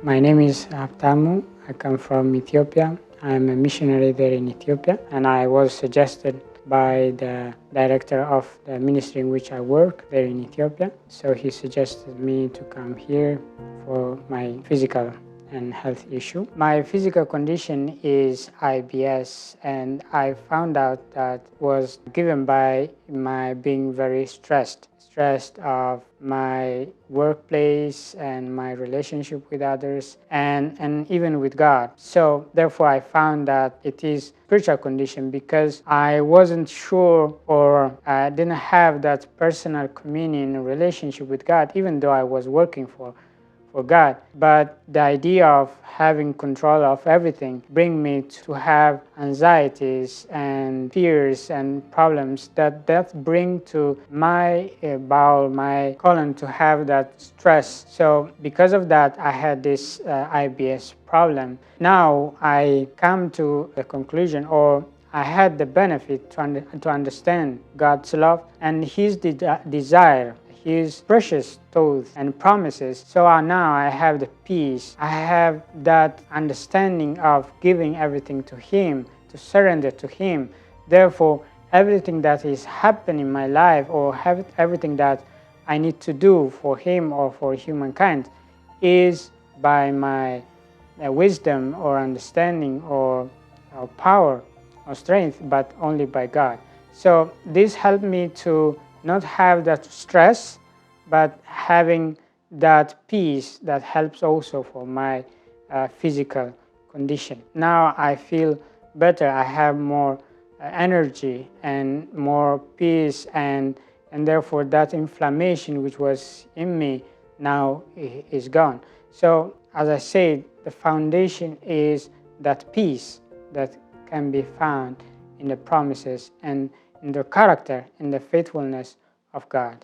My name is Habtamu. I come from Ethiopia. I'm a missionary there in Ethiopia, and I was suggested by the director of the ministry in which I work there in Ethiopia. So he suggested me to come here for my physical and health issue. My physical condition is IBS, and I found out that was given by my being very stressed of my workplace and my relationship with others and even with God. So therefore I found that it is spiritual condition because I wasn't sure, or I didn't have that personal communion relationship with God, even though I was working for God. But the idea of having control of everything bring me to have anxieties and fears and problems that bring to my bowel, my colon, to have that stress. So because of that, I had this IBS problem. Now I come to the conclusion, or I had the benefit to understand God's love and His desire, His precious thoughts and promises. So now I have the peace. I have that understanding of giving everything to Him, to surrender to Him. Therefore, everything that is happening in my life, or everything that I need to do for Him or for humankind, is by my wisdom or understanding or power or strength, but only by God. So this helped me to not have that stress, but having that peace that helps also for my physical condition. Now I feel better. I have more energy and more peace, and therefore that inflammation which was in me now is gone. So as I said, the foundation is that peace that can be found in the promises and in the character and the faithfulness of God.